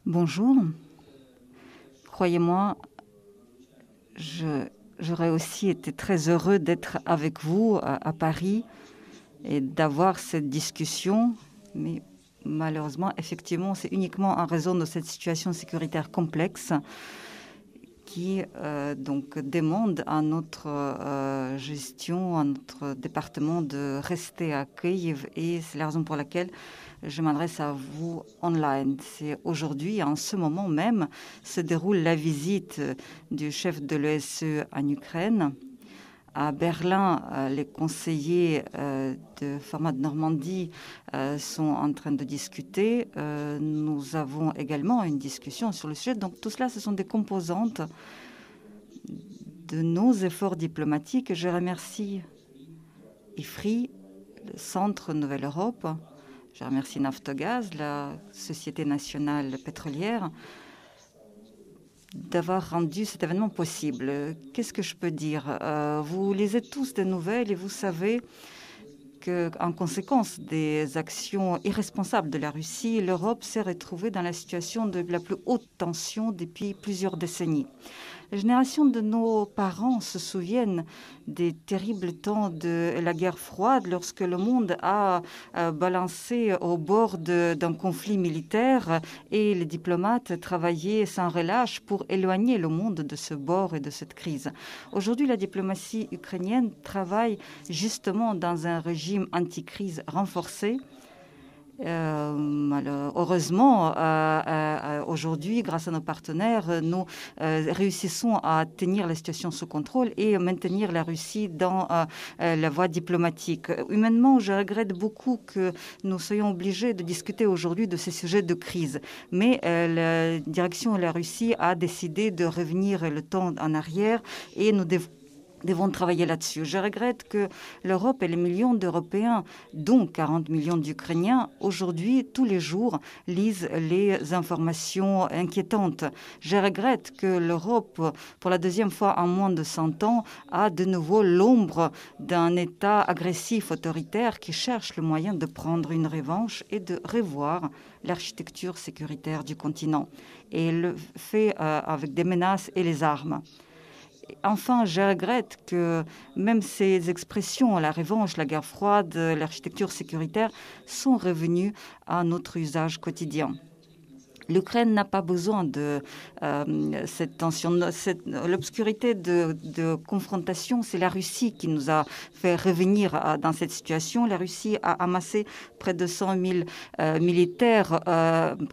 Bonjour. Croyez-moi, j'aurais aussi été très heureux d'être avec vous à Paris et d'avoir cette discussion, mais malheureusement, effectivement, c'est uniquement en raison de cette situation sécuritaire complexe qui donc demande à notre gestion, à notre département de rester à Kiev, et c'est la raison pour laquelle je m'adresse à vous online. C'est aujourd'hui, en ce moment même, se déroule la visite du chef de l'ESE en Ukraine. À Berlin, les conseillers de format de Normandie sont en train de discuter. Nous avons également une discussion sur le sujet. Donc tout cela, ce sont des composantes de nos efforts diplomatiques. Je remercie IFRI, le Centre Nouvelle Europe. Je remercie Naftogaz, la Société nationale pétrolière, d'avoir rendu cet événement possible. Qu'est-ce que je peux dire? Vous lisez tous des nouvelles et vous savez qu'en conséquence des actions irresponsables de la Russie, l'Europe s'est retrouvée dans la situation de la plus haute tension depuis plusieurs décennies. La génération de nos parents se souviennent des terribles temps de la guerre froide, lorsque le monde a balancé au bord d'un conflit militaire et les diplomates travaillaient sans relâche pour éloigner le monde de ce bord et de cette crise. Aujourd'hui, la diplomatie ukrainienne travaille justement dans un régime anti-crise renforcé. Heureusement, aujourd'hui, grâce à nos partenaires, nous réussissons à tenir la situation sous contrôle et maintenir la Russie dans la voie diplomatique. Humainement, je regrette beaucoup que nous soyons obligés de discuter aujourd'hui de ces sujets de crise. Mais la direction de la Russie a décidé de revenir le temps en arrière et nous devons travailler là-dessus. Je regrette que l'Europe et les millions d'Européens, dont 40 millions d'Ukrainiens, aujourd'hui, tous les jours, lisent les informations inquiétantes. Je regrette que l'Europe, pour la deuxième fois en moins de 100 ans, a de nouveau l'ombre d'un État agressif, autoritaire, qui cherche le moyen de prendre une revanche et de revoir l'architecture sécuritaire du continent. Et le fait avec des menaces et les armes. Enfin, je regrette que même ces expressions, la revanche, la guerre froide, l'architecture sécuritaire, sont revenues à notre usage quotidien. L'Ukraine n'a pas besoin de cette tension. L'obscurité de confrontation, c'est la Russie qui nous a fait revenir dans cette situation. La Russie a amassé près de 100 000 militaires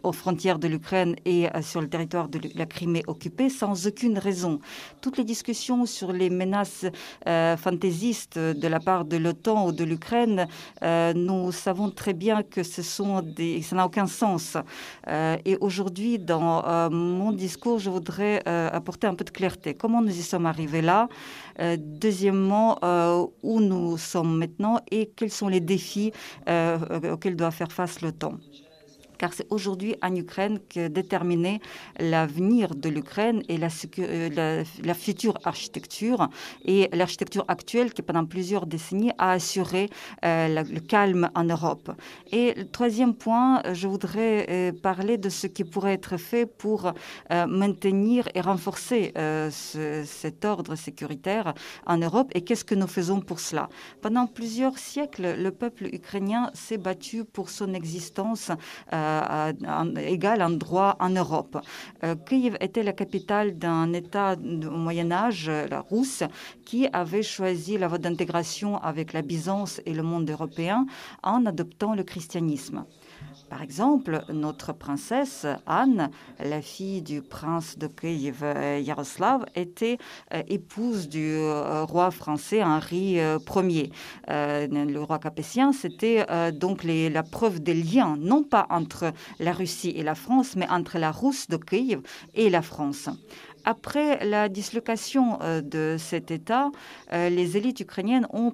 aux frontières de l'Ukraine et sur le territoire de la Crimée occupée sans aucune raison. Toutes les discussions sur les menaces fantaisistes de la part de l'OTAN ou de l'Ukraine, nous savons très bien que ça n'a aucun sens. Et aujourd'hui, dans mon discours, je voudrais apporter un peu de clarté. Comment nous y sommes arrivés là? Deuxièmement, où nous sommes maintenant et quels sont les défis auxquels doit faire face l'OTAN? Car c'est aujourd'hui en Ukraine que déterminer l'avenir de l'Ukraine et la future architecture et l'architecture actuelle qui, pendant plusieurs décennies, a assuré le calme en Europe. Et le troisième point, je voudrais parler de ce qui pourrait être fait pour maintenir et renforcer cet ordre sécuritaire en Europe et qu'est-ce que nous faisons pour cela. Pendant plusieurs siècles, le peuple ukrainien s'est battu pour son existence égal en droit en Europe. Kiev était la capitale d'un État au Moyen-Âge, la Rousse, qui avait choisi la voie d'intégration avec la Byzance et le monde européen en adoptant le christianisme. Par exemple, notre princesse Anne, la fille du prince de Kiev, Yaroslav, était épouse du roi français Henri Ier. Le roi capétien, c'était donc la preuve des liens, non pas entre la Russie et la France, mais entre la Rousse de Kiev et la France. Après la dislocation de cet État, les élites ukrainiennes ont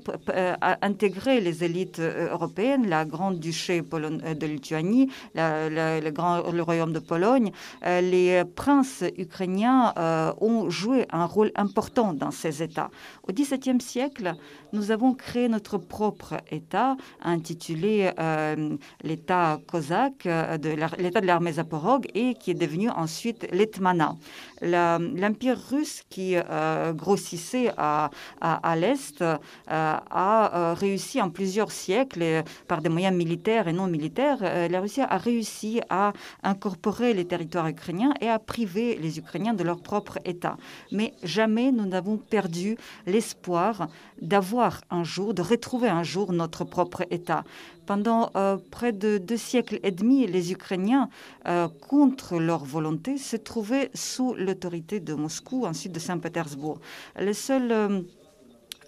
intégré les élites européennes, la Grande-Duché de Lituanie, le Royaume de Pologne. Les princes ukrainiens ont joué un rôle important dans ces États. Au XVIIe siècle, nous avons créé notre propre État, intitulé l'État cosaque, l'État de l'armée Zaporog, et qui est devenu ensuite l'Etmana. L'Empire russe, qui grossissait à l'Est, a réussi en plusieurs siècles, par des moyens militaires et non militaires, la Russie a réussi à incorporer les territoires ukrainiens et à priver les Ukrainiens de leur propre État. Mais jamais nous n'avons perdu l'espoir d'avoir un jour, de retrouver un jour notre propre État. Pendant près de 2 siècles et demi, les Ukrainiens, contre leur volonté, se trouvaient sous l'autorité de Moscou, ensuite de Saint-Pétersbourg. Le seul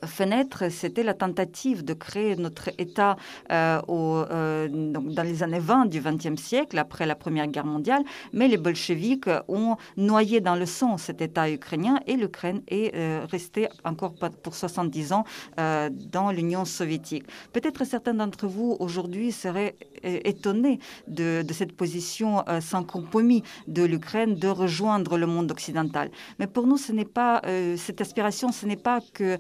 fenêtre, c'était la tentative de créer notre État dans les années 20 du XXe siècle, après la Première Guerre mondiale, mais les bolcheviks ont noyé dans le sang cet État ukrainien et l'Ukraine est restée encore pour 70 ans dans l'Union soviétique. Peut-être certains d'entre vous aujourd'hui seraient étonnés de cette position sans compromis de l'Ukraine de rejoindre le monde occidental. Mais pour nous, ce n'est pas cette aspiration, ce n'est pas que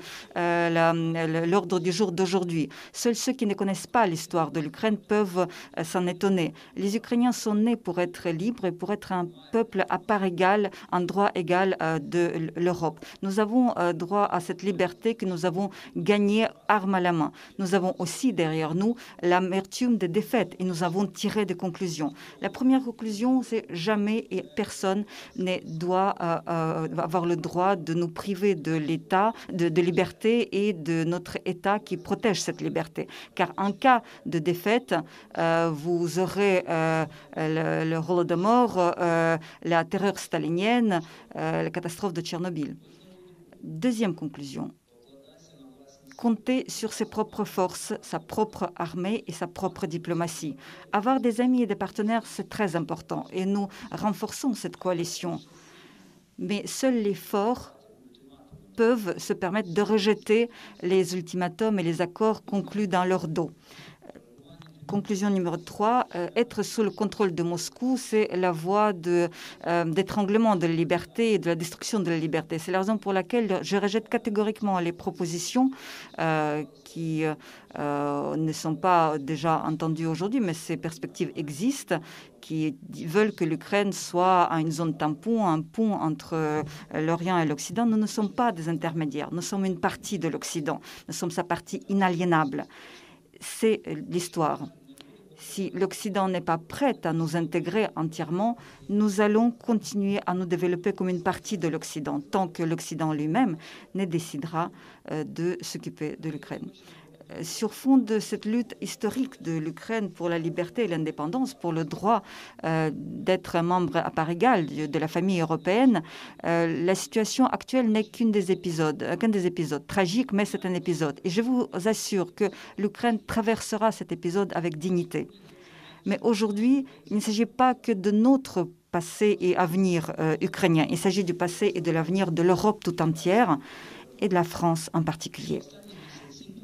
l'ordre du jour d'aujourd'hui. Seuls ceux qui ne connaissent pas l'histoire de l'Ukraine peuvent s'en étonner. Les Ukrainiens sont nés pour être libres et pour être un peuple à part égale, un droit égal de l'Europe. Nous avons droit à cette liberté que nous avons gagnée arme à la main. Nous avons aussi derrière nous l'amertume des défaites et nous avons tiré des conclusions. La première conclusion, c'est jamais et personne ne doit avoir le droit de nous priver de l'État, de liberté et de notre État qui protège cette liberté. Car en cas de défaite, vous aurez le Holodomor, la terreur stalinienne, la catastrophe de Tchernobyl. Deuxième conclusion. Compter sur ses propres forces, sa propre armée et sa propre diplomatie. Avoir des amis et des partenaires, c'est très important et nous renforçons cette coalition. Mais seuls les forts peuvent se permettre de rejeter les ultimatums et les accords conclus dans leur dos. Conclusion numéro 3, être sous le contrôle de Moscou, c'est la voie d'étranglement de la liberté et de la destruction de la liberté. C'est la raison pour laquelle je rejette catégoriquement les propositions qui ne sont pas déjà entendues aujourd'hui, mais ces perspectives existent, qui veulent que l'Ukraine soit une zone tampon, un pont entre l'Orient et l'Occident. Nous ne sommes pas des intermédiaires, nous sommes une partie de l'Occident, nous sommes sa partie inaliénable. C'est l'histoire. Si l'Occident n'est pas prêt à nous intégrer entièrement, nous allons continuer à nous développer comme une partie de l'Occident, tant que l'Occident lui-même ne décidera de s'occuper de l'Ukraine. Sur fond de cette lutte historique de l'Ukraine pour la liberté et l'indépendance, pour le droit d'être un membre à part égale de la famille européenne, la situation actuelle n'est qu'un des épisodes tragiques, mais c'est un épisode. Et je vous assure que l'Ukraine traversera cet épisode avec dignité. Mais aujourd'hui, il ne s'agit pas que de notre passé et avenir ukrainien. Il s'agit du passé et de l'avenir de l'Europe tout entière et de la France en particulier.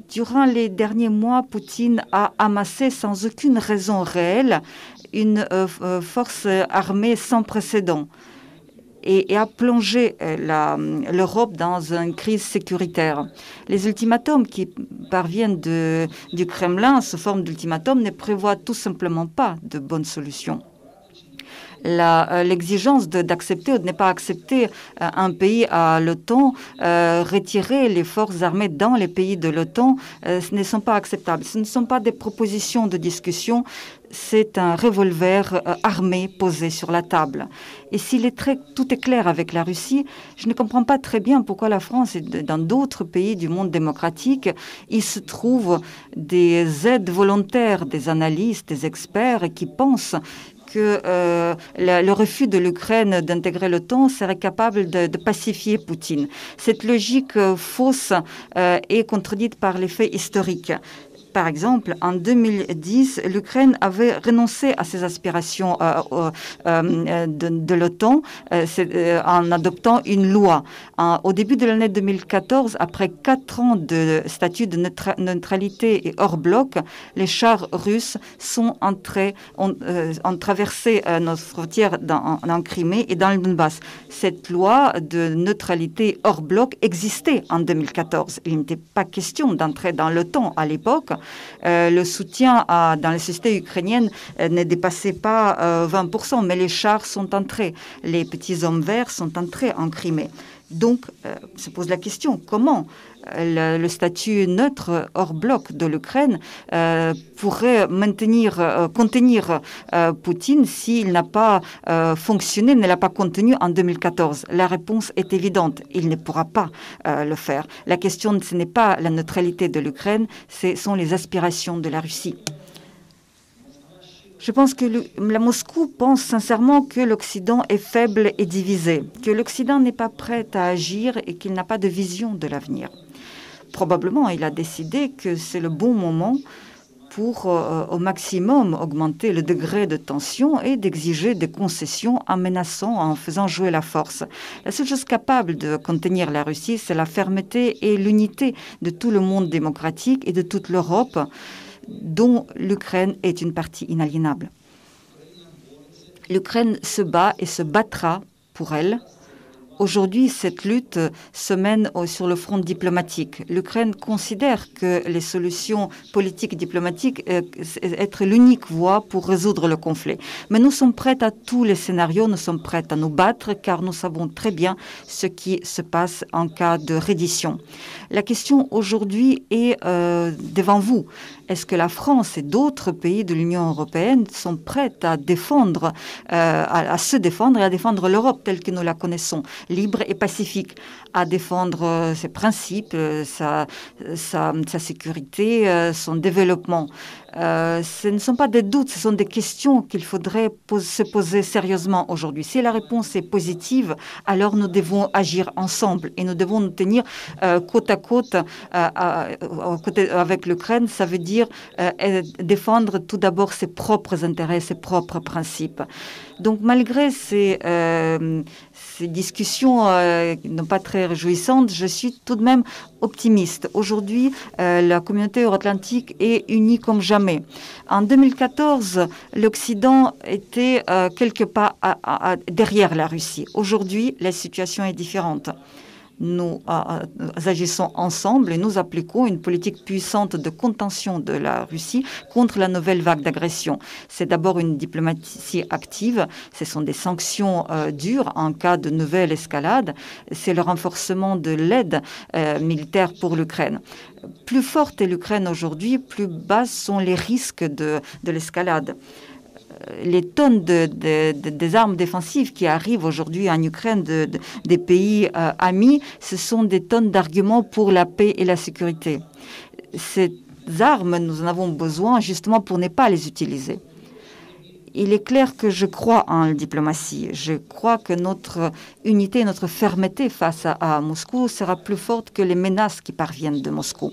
Durant les derniers mois, Poutine a amassé sans aucune raison réelle une force armée sans précédent et a plongé l'Europe dans une crise sécuritaire. Les ultimatums qui parviennent du Kremlin sous forme d'ultimatum ne prévoient tout simplement pas de bonnes solutions. L'exigence d'accepter ou de ne pas accepter un pays à l'OTAN, retirer les forces armées dans les pays de l'OTAN, ce ne sont pas acceptables. Ce ne sont pas des propositions de discussion, c'est un revolver armé posé sur la table. Et tout est clair avec la Russie, je ne comprends pas très bien pourquoi la France et dans d'autres pays du monde démocratique, il se trouve des aides volontaires, des analystes, des experts qui pensent que le refus de l'Ukraine d'intégrer l'OTAN serait capable de pacifier Poutine. Cette logique fausse est contredite par les faits historiques. Par exemple, en 2010, l'Ukraine avait renoncé à ses aspirations de l'OTAN en adoptant une loi. Au début de l'année 2014, après 4 ans de statut de neutralité et hors bloc, les chars russes ont traversé notre frontière en Crimée et dans le Donbass. Cette loi de neutralité hors bloc existait en 2014. Il n'était pas question d'entrer dans l'OTAN à l'époque. Le soutien dans les sociétés ukrainiennes ne dépassait pas 20%, mais les chars sont entrés. Les petits hommes verts sont entrés en Crimée. Donc, se pose la question, comment le statut neutre hors bloc de l'Ukraine pourrait contenir Poutine s'il n'a pas fonctionné, ne l'a pas contenu en 2014? La réponse est évidente, il ne pourra pas le faire. La question, ce n'est pas la neutralité de l'Ukraine, ce sont les aspirations de la Russie. Je pense que la Moscou pense sincèrement que l'Occident est faible et divisé, que l'Occident n'est pas prêt à agir et qu'il n'a pas de vision de l'avenir. Probablement, il a décidé que c'est le bon moment pour au maximum augmenter le degré de tension et d'exiger des concessions en menaçant, en faisant jouer la force. La seule chose capable de contenir la Russie, c'est la fermeté et l'unité de tout le monde démocratique et de toute l'Europe, dont l'Ukraine est une partie inaliénable. L'Ukraine se bat et se battra pour elle. Aujourd'hui, cette lutte se mène sur le front diplomatique. L'Ukraine considère que les solutions politiques et diplomatiques être l'unique voie pour résoudre le conflit. Mais nous sommes prêts à tous les scénarios, nous sommes prêts à nous battre car nous savons très bien ce qui se passe en cas de reddition. La question aujourd'hui est devant vous. Est-ce que la France et d'autres pays de l'Union européenne sont prêts à défendre, à se défendre et à défendre l'Europe telle que nous la connaissons, libre et pacifique, à défendre ses principes, sa sécurité, son développement? Ce ne sont pas des doutes, ce sont des questions qu'il faudrait se poser sérieusement aujourd'hui. Si la réponse est positive, alors nous devons agir ensemble et nous devons nous tenir côte à côte avec l'Ukraine. Ça veut dire défendre tout d'abord ses propres intérêts, ses propres principes. Donc malgré ces discussions non pas très réjouissantes, je suis tout de même optimiste. Aujourd'hui, la communauté euro-atlantique est unie comme jamais. En 2014, l'Occident était quelque part derrière la Russie. Aujourd'hui, la situation est différente. Nous agissons ensemble et nous appliquons une politique puissante de contention de la Russie contre la nouvelle vague d'agression. C'est d'abord une diplomatie active, ce sont des sanctions dures en cas de nouvelle escalade, c'est le renforcement de l'aide militaire pour l'Ukraine. Plus forte est l'Ukraine aujourd'hui, plus bas sont les risques de l'escalade. Les tonnes des armes défensives qui arrivent aujourd'hui en Ukraine des pays amis, ce sont des tonnes d'arguments pour la paix et la sécurité. Ces armes, nous en avons besoin justement pour ne pas les utiliser. Il est clair que je crois en la diplomatie. Je crois que notre unité, notre fermeté face à Moscou sera plus forte que les menaces qui parviennent de Moscou.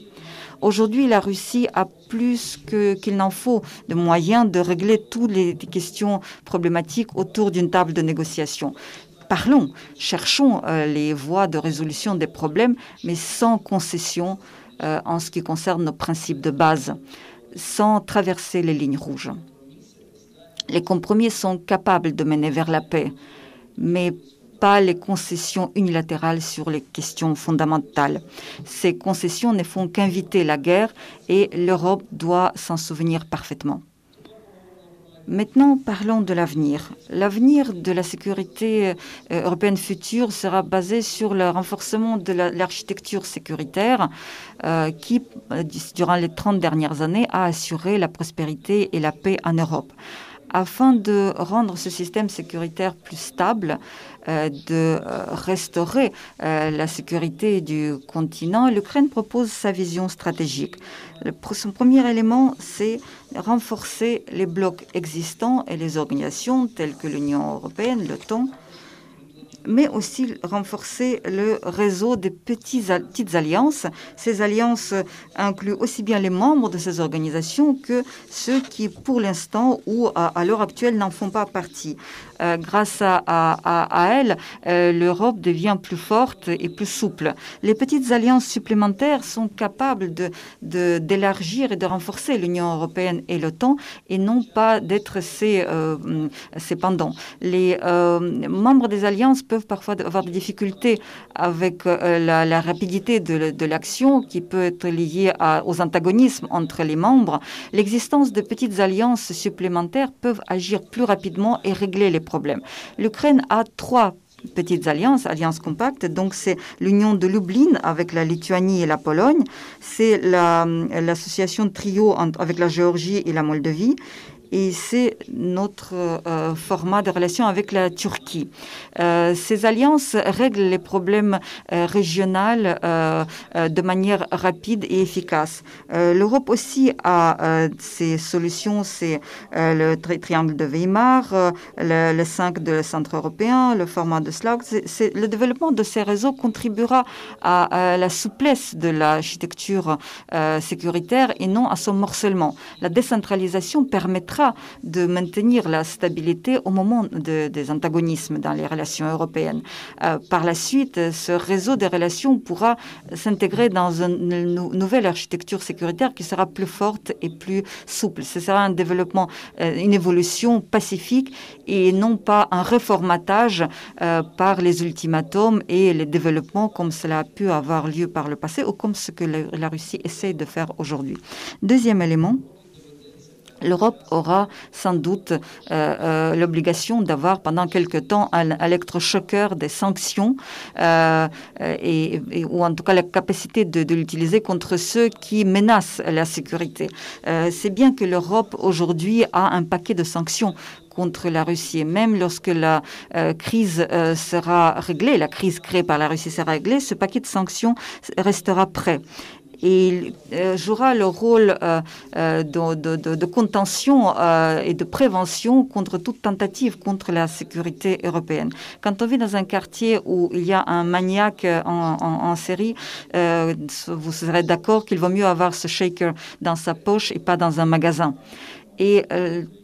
Aujourd'hui, la Russie a plus qu'il n'en faut de moyens de régler toutes les questions problématiques autour d'une table de négociation. Parlons, cherchons les voies de résolution des problèmes, mais sans concession en ce qui concerne nos principes de base, sans traverser les lignes rouges. Les compromis sont capables de mener vers la paix, mais pas les concessions unilatérales sur les questions fondamentales. Ces concessions ne font qu'inviter la guerre et l'Europe doit s'en souvenir parfaitement. Maintenant, parlons de l'avenir. L'avenir de la sécurité européenne future sera basé sur le renforcement de l'architecture sécuritaire qui, durant les 30 dernières années, a assuré la prospérité et la paix en Europe. Afin de rendre ce système sécuritaire plus stable, de restaurer la sécurité du continent, l'Ukraine propose sa vision stratégique. Son premier élément, c'est renforcer les blocs existants et les organisations telles que l'Union européenne, l'OTAN, mais aussi renforcer le réseau des petites alliances. Ces alliances incluent aussi bien les membres de ces organisations que ceux qui, pour l'instant ou à l'heure actuelle, n'en font pas partie. Grâce à elles, l'Europe devient plus forte et plus souple. Les petites alliances supplémentaires sont capables d'élargir et de renforcer l'Union européenne et l'OTAN et non pas d'être ses pendants. Les membres des alliances peuvent parfois avoir des difficultés avec la rapidité de l'action qui peut être liée aux antagonismes entre les membres. L'existence de petites alliances supplémentaires peuvent agir plus rapidement et régler les problèmes. L'Ukraine a 3 petites alliances compactes. Donc, c'est l'union de Lublin avec la Lituanie et la Pologne. C'est l'association trio avec la Géorgie et la Moldavie. Et c'est notre format de relation avec la Turquie. Ces alliances règlent les problèmes régionaux de manière rapide et efficace. L'Europe aussi a ses solutions, c'est le triangle de Weimar, le 5 de centre européen, le format de SLAG. Le développement de ces réseaux contribuera à la souplesse de l'architecture sécuritaire et non à son morcellement. La décentralisation permettra de maintenir la stabilité au moment des antagonismes dans les relations européennes. Par la suite, ce réseau de relations pourra s'intégrer dans une nouvelle architecture sécuritaire qui sera plus forte et plus souple. Ce sera un développement, une évolution pacifique et non pas un reformatage par les ultimatums et les développements comme cela a pu avoir lieu par le passé ou comme ce que la Russie essaie de faire aujourd'hui. Deuxième élément, l'Europe aura sans doute l'obligation d'avoir pendant quelque temps un électrochoqueur des sanctions ou en tout cas la capacité de l'utiliser contre ceux qui menacent la sécurité. C'est bien que l'Europe aujourd'hui a un paquet de sanctions contre la Russie. Et même lorsque la crise sera réglée, la crise créée par la Russie sera réglée, ce paquet de sanctions restera prêt. Et il jouera le rôle de contention et de prévention contre toute tentative contre la sécurité européenne. Quand on vit dans un quartier où il y a un maniaque en série, vous serez d'accord qu'il vaut mieux avoir ce shaker dans sa poche et pas dans un magasin. Et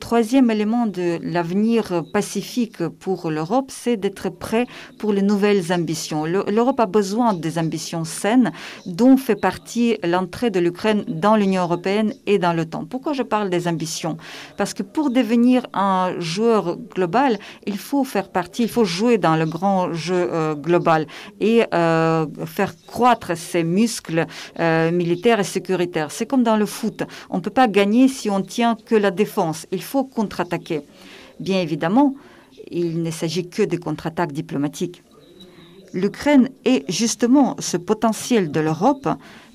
troisième élément de l'avenir pacifique pour l'Europe, c'est d'être prêt pour les nouvelles ambitions. L'Europe a besoin des ambitions saines, dont fait partie l'entrée de l'Ukraine dans l'Union européenne et dans l'OTAN. Pourquoi je parle des ambitions? Parce que pour devenir un joueur global, il faut faire partie, il faut jouer dans le grand jeu global et faire croître ses muscles militaires et sécuritaires. C'est comme dans le foot. On ne peut pas gagner si on tient que la défense. Il faut contre-attaquer. Bien évidemment, il ne s'agit que de contre-attaques diplomatiques. L'Ukraine est justement ce potentiel de l'Europe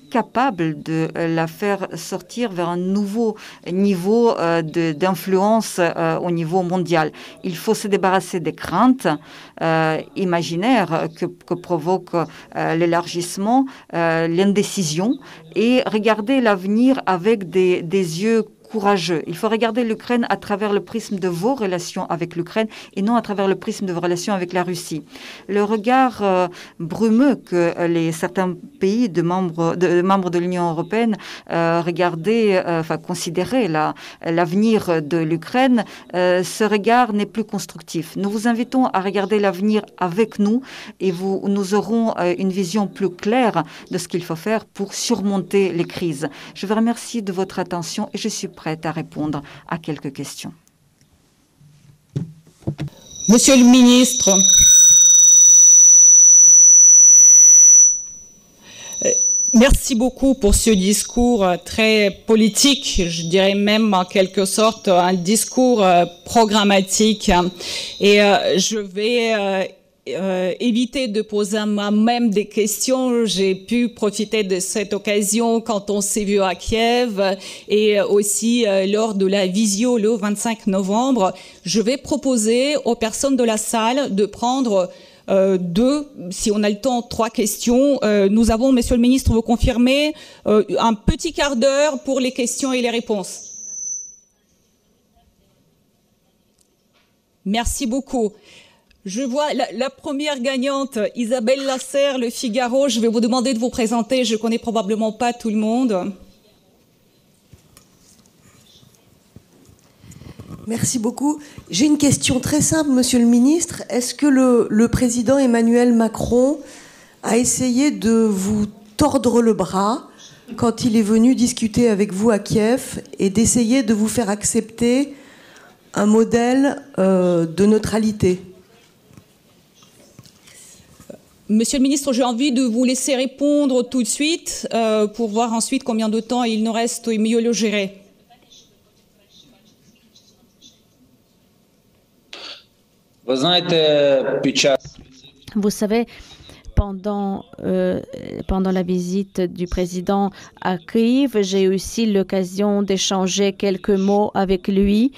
capable de la faire sortir vers un nouveau niveau d'influence au niveau mondial. Il faut se débarrasser des craintes imaginaires que provoque l'élargissement, l'indécision et regarder l'avenir avec des yeux courageux. Il faut regarder l'Ukraine à travers le prisme de vos relations avec l'Ukraine et non à travers le prisme de vos relations avec la Russie. Le regard brumeux que certains pays membres de l'Union européenne considéraient l'avenir de l'Ukraine, ce regard n'est plus constructif. Nous vous invitons à regarder l'avenir avec nous et nous aurons une vision plus claire de ce qu'il faut faire pour surmonter les crises. Je vous remercie de votre attention et je suis prête à répondre à quelques questions. Monsieur le ministre, merci beaucoup pour ce discours très politique, je dirais même en quelque sorte un discours programmatique. Et je vais éviter de poser moi-même des questions. J'ai pu profiter de cette occasion quand on s'est vu à Kiev et aussi lors de la visio le 25 novembre. Je vais proposer aux personnes de la salle de prendre si on a le temps, 3 questions. Nous avons, Monsieur le Ministre, vous confirmez, un petit quart d'heure pour les questions et les réponses. Merci beaucoup. Je vois la première gagnante, Isabelle Lasserre, Le Figaro. Je vais vous demander de vous présenter. Je connais probablement pas tout le monde. Merci beaucoup. J'ai une question très simple, Monsieur le Ministre. Est-ce que le président Emmanuel Macron a essayé de vous tordre le bras quand il est venu discuter avec vous à Kiev et d'essayer de vous faire accepter un modèle de neutralité ? Monsieur le ministre, j'ai envie de vous laisser répondre tout de suite pour voir ensuite combien de temps il nous reste et mieux le gérer. Vous savez, pendant la visite du président à Kiev, j'ai eu aussi l'occasion d'échanger quelques mots avec lui.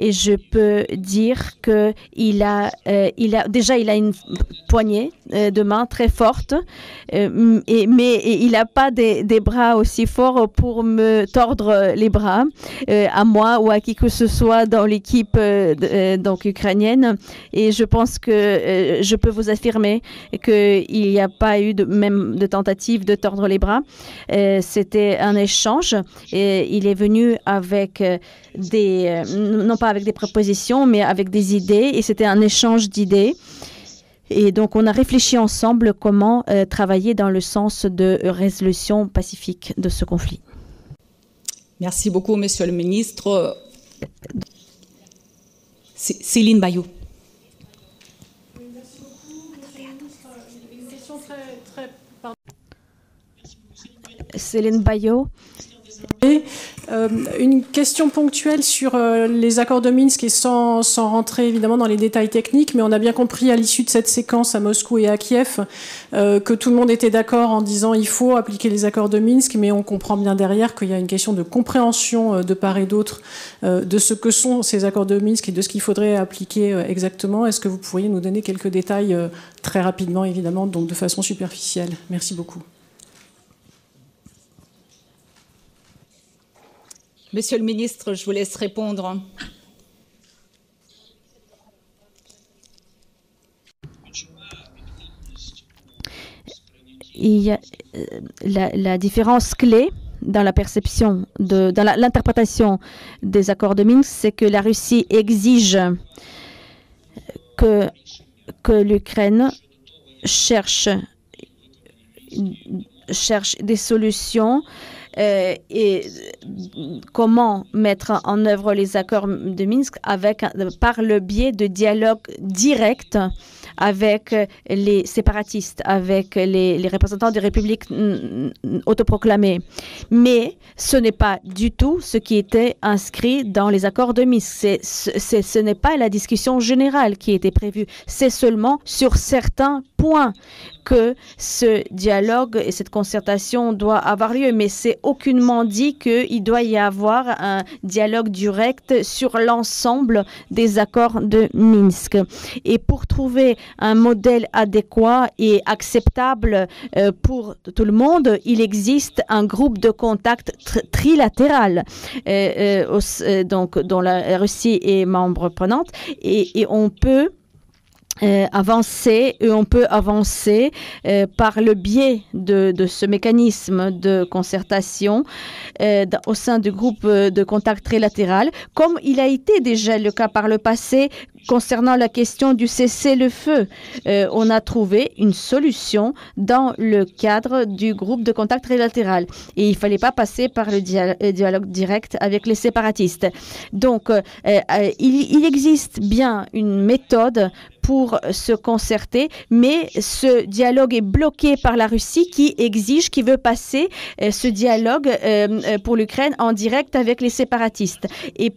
Et je peux dire qu'il a une poignée de main très forte, mais il n'a pas des bras aussi forts pour me tordre les bras, à moi ou à qui que ce soit dans l'équipe donc ukrainienne. Et je pense que je peux vous affirmer qu'il n'y a pas eu même de tentative de tordre les bras. C'était un échange et il est venu avec non pas avec des propositions, mais avec des idées, et c'était un échange d'idées. Et donc, on a réfléchi ensemble comment travailler dans le sens de résolution pacifique de ce conflit. Merci beaucoup, Monsieur le Ministre. Céline Bayou. Merci beaucoup, Monsieur le Ministre. Une question très... Céline Bayou. Une question ponctuelle sur les accords de Minsk et sans rentrer évidemment dans les détails techniques, mais on a bien compris à l'issue de cette séquence à Moscou et à Kiev que tout le monde était d'accord en disant il faut appliquer les accords de Minsk, mais on comprend bien derrière qu'il y a une question de compréhension de part et d'autre de ce que sont ces accords de Minsk et de ce qu'il faudrait appliquer exactement. Est-ce que vous pourriez nous donner quelques détails très rapidement, évidemment, donc de façon superficielle? Merci beaucoup. Monsieur le ministre, je vous laisse répondre. Il y a la différence clé dans la perception, dans l'interprétation des accords de Minsk, c'est que la Russie exige que l'Ukraine cherche des solutions et comment mettre en œuvre les accords de Minsk par le biais de dialogue direct avec les séparatistes, avec les représentants des républiques autoproclamées. Mais ce n'est pas du tout ce qui était inscrit dans les accords de Minsk. Ce n'est pas la discussion générale qui était prévue. C'est seulement sur certains points que ce dialogue et cette concertation doit avoir lieu, mais c'est aucunement dit qu'il doit y avoir un dialogue direct sur l'ensemble des accords de Minsk. Et pour trouver un modèle adéquat et acceptable pour tout le monde, il existe un groupe de contact trilatéral donc, dont la Russie est membre prenante, et on peut avancer par le biais de ce mécanisme de concertation au sein du groupe de contact trilatéral, comme il a été déjà le cas par le passé concernant la question du cessez-le-feu. On a trouvé une solution dans le cadre du groupe de contact trilatéral et il ne fallait pas passer par le dialogue direct avec les séparatistes. Donc, il existe bien une méthode pour se concerter, mais ce dialogue est bloqué par la Russie qui veut passer ce dialogue pour l'Ukraine en direct avec les séparatistes. Et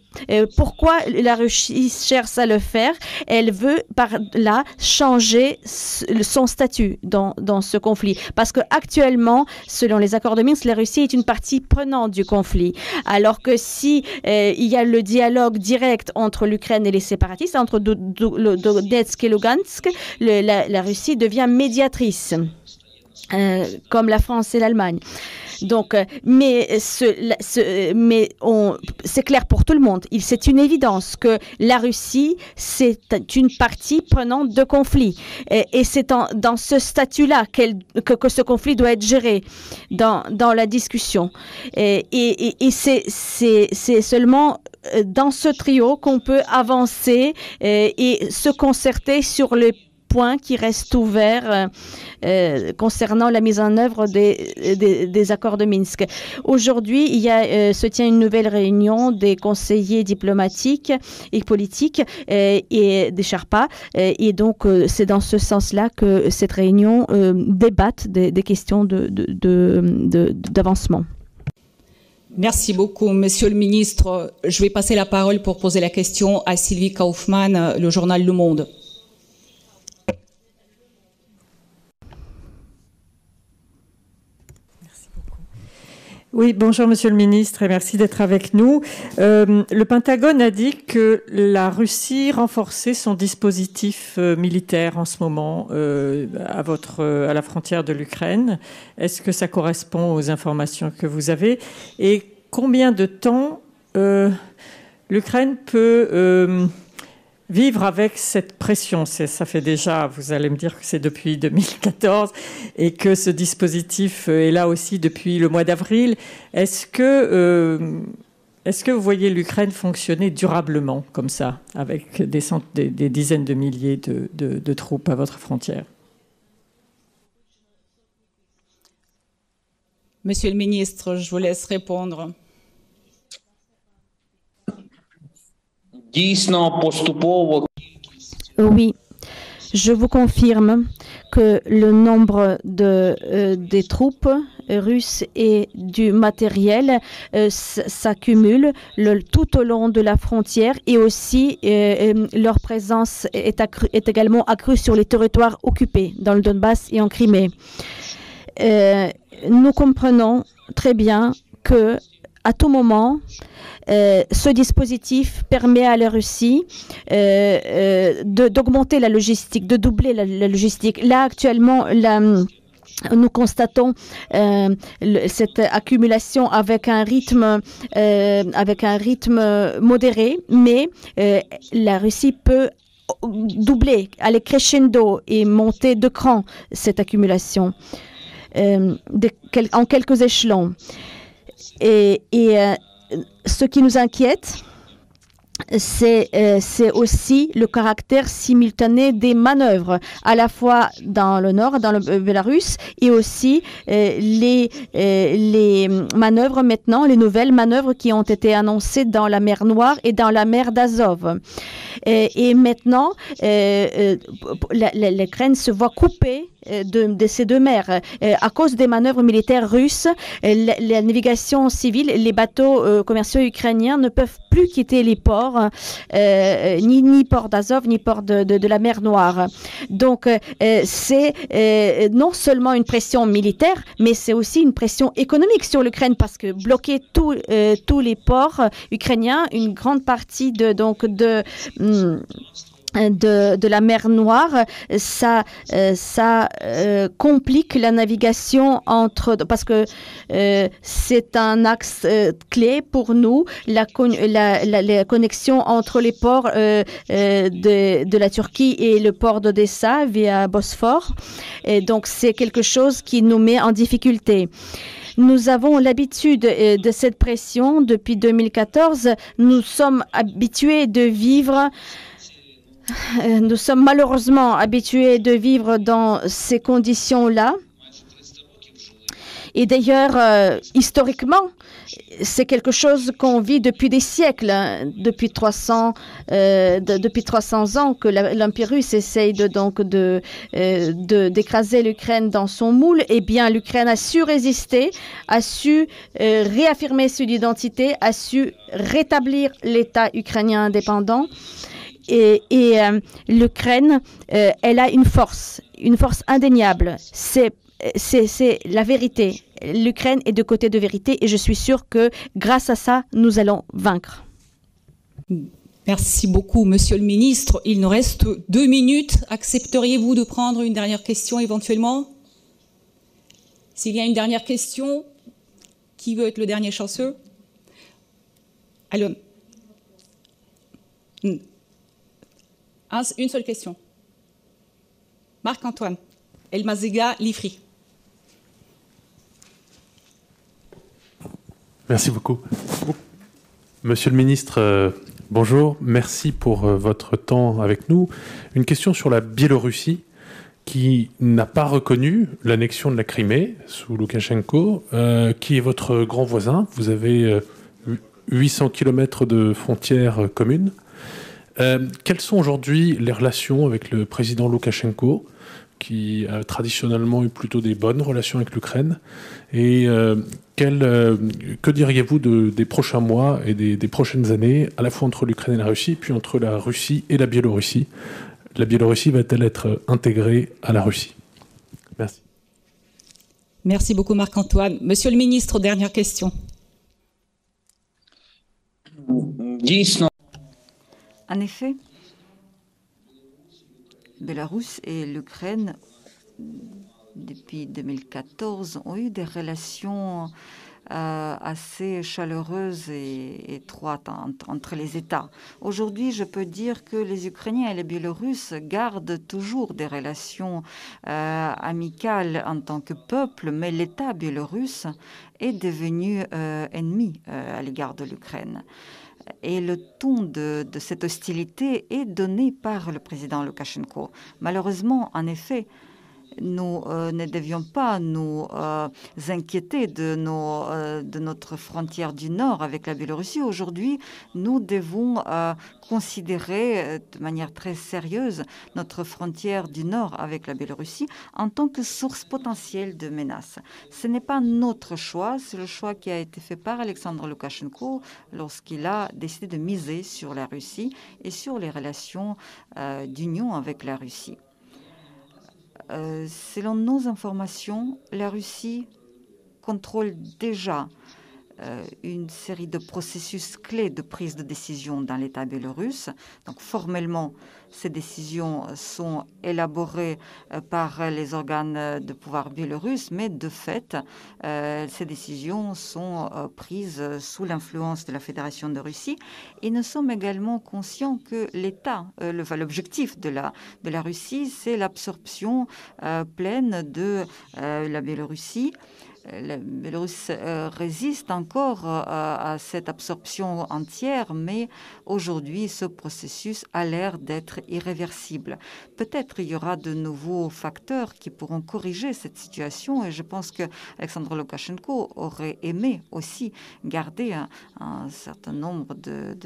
pourquoi la Russie cherche à le faire? Elle veut par là changer son statut dans ce conflit. Parce qu'actuellement, selon les accords de Minsk, la Russie est une partie prenante du conflit. Alors que si il y a le dialogue direct entre l'Ukraine et les séparatistes, entre Donetsk et Lugansk, la Russie devient médiatrice, comme la France et l'Allemagne. Donc, mais c'est clair pour tout le monde. C'est une évidence que la Russie, c'est une partie prenante de conflit. Et c'est dans ce statut-là que ce conflit doit être géré dans la discussion. Et c'est seulement dans ce trio qu'on peut avancer et se concerter sur les points qui restent ouverts concernant la mise en œuvre des accords de Minsk. Aujourd'hui, se tient une nouvelle réunion des conseillers diplomatiques et politiques et des Sherpas. Et donc, c'est dans ce sens-là que cette réunion débatte des questions d'avancement. Merci beaucoup, Monsieur le Ministre. Je vais passer la parole pour poser la question à Sylvie Kaufmann, le journal Le Monde. Oui, bonjour Monsieur le Ministre et merci d'être avec nous. Le Pentagone a dit que la Russie renforçait son dispositif militaire en ce moment à la frontière de l'Ukraine. Est-ce que ça correspond aux informations que vous avez? Et combien de temps l'Ukraine peut vivre avec cette pression? Ça fait déjà, vous allez me dire que c'est depuis 2014 et que ce dispositif est là aussi depuis le mois d'avril. Est-ce que vous voyez l'Ukraine fonctionner durablement comme ça, avec des dizaines de milliers de troupes à votre frontière? Monsieur le Ministre, je vous laisse répondre. Oui, je vous confirme que le nombre des troupes russes et du matériel s'accumule tout au long de la frontière et aussi leur présence est également accrue sur les territoires occupés dans le Donbass et en Crimée. Nous comprenons très bien que à tout moment, ce dispositif permet à la Russie d'augmenter la logistique, de doubler la logistique. Là, actuellement, nous constatons cette accumulation avec un rythme modéré, mais la Russie peut doubler, aller crescendo et monter de cran cette accumulation en quelques échelons. Et ce qui nous inquiète, c'est aussi le caractère simultané des manœuvres, à la fois dans le nord, dans le Bélarus, et aussi les manœuvres maintenant, les nouvelles manœuvres qui ont été annoncées dans la mer Noire et dans la mer d'Azov. Et maintenant, l'Ukraine se voit coupée de ces deux mers. À cause des manœuvres militaires russes, la navigation civile, les bateaux commerciaux ukrainiens ne peuvent plus quitter les ports, ni port d'Azov, ni port de la mer Noire. Donc, c'est non seulement une pression militaire, mais c'est aussi une pression économique sur l'Ukraine parce que bloquer tous les ports ukrainiens, une grande partie de la mer Noire, ça complique la navigation parce que c'est un axe clé pour nous, la connexion entre les ports de la Turquie et le port d'Odessa via Bosphore. Et donc, c'est quelque chose qui nous met en difficulté. Nous avons l'habitude de cette pression depuis 2014. Nous sommes habitués de vivre. Nous sommes malheureusement habitués de vivre dans ces conditions-là. Et d'ailleurs, historiquement, c'est quelque chose qu'on vit depuis des siècles, depuis 300 ans que l'Empire russe essaye d'écraser l'Ukraine dans son moule. Eh bien, l'Ukraine a su résister, a su réaffirmer son identité, a su rétablir l'État ukrainien indépendant. Et l'Ukraine, elle a une force indéniable. C'est la vérité. L'Ukraine est de côté de vérité et je suis sûre que grâce à ça, nous allons vaincre. Merci beaucoup, Monsieur le Ministre. Il nous reste 2 minutes. Accepteriez-vous de prendre une dernière question éventuellement? S'il y a une dernière question, Qui veut être le dernier chanceux? Allons. Une seule question. Marc-Antoine, Elmaziga Lifri. Merci beaucoup. Monsieur le ministre, bonjour. Merci pour votre temps avec nous. Une question sur la Biélorussie qui n'a pas reconnu l'annexion de la Crimée sous Loukachenko, qui est votre grand voisin. Vous avez 800 km de frontières communes. Quelles sont aujourd'hui les relations avec le président Loukachenko, qui a traditionnellement eu plutôt des bonnes relations avec l'Ukraine? Et que diriez-vous des prochains mois et des prochaines années, à la fois entre l'Ukraine et la Russie, puis entre la Russie et la Biélorussie? La Biélorussie va-t-elle être intégrée à la Russie? Merci. Merci beaucoup Marc-Antoine. Monsieur le ministre, dernière question. En effet, Bélarus et l'Ukraine, depuis 2014, ont eu des relations assez chaleureuses et étroites entre les États. Aujourd'hui, je peux dire que les Ukrainiens et les Biélorusses gardent toujours des relations amicales en tant que peuple, mais l'État biélorusse est devenu ennemi à l'égard de l'Ukraine. Et le ton de cette hostilité est donné par le président Loukachenko. Malheureusement, en effet, nous ne devions pas nous inquiéter de notre frontière du Nord avec la Biélorussie. Aujourd'hui, nous devons considérer de manière très sérieuse notre frontière du Nord avec la Biélorussie en tant que source potentielle de menaces. Ce n'est pas notre choix, c'est le choix qui a été fait par Alexandre Loukachenko lorsqu'il a décidé de miser sur la Russie et sur les relations d'union avec la Russie. Selon nos informations, la Russie contrôle déjà une série de processus clés de prise de décision dans l'État biélorusse. Donc formellement, ces décisions sont élaborées par les organes de pouvoir biélorusses, mais de fait, ces décisions sont prises sous l'influence de la Fédération de Russie. Et nous sommes également conscients que l'État, l'objectif de la Russie, c'est l'absorption pleine de la Biélorussie. La Biélorussie résiste encore à cette absorption entière, mais aujourd'hui, ce processus a l'air d'être irréversible. Peut-être il y aura de nouveaux facteurs qui pourront corriger cette situation, et je pense que Alexandre Loukachenko aurait aimé aussi garder un certain nombre de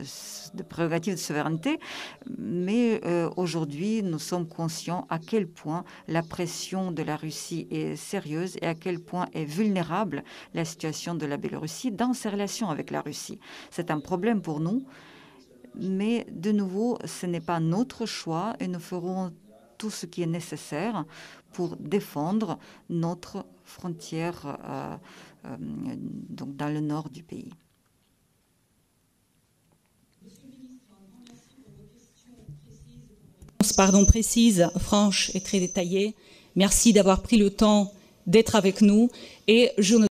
prérogatives de souveraineté, mais aujourd'hui, nous sommes conscients à quel point la pression de la Russie est sérieuse et à quel point est vulnérable la situation de la Biélorussie dans ses relations avec la Russie. C'est un problème pour nous, mais de nouveau, ce n'est pas notre choix et nous ferons tout ce qui est nécessaire pour défendre notre frontière donc dans le nord du pays. Précise, franche et très détaillée. Merci d'avoir pris le temps d'être avec nous et je ne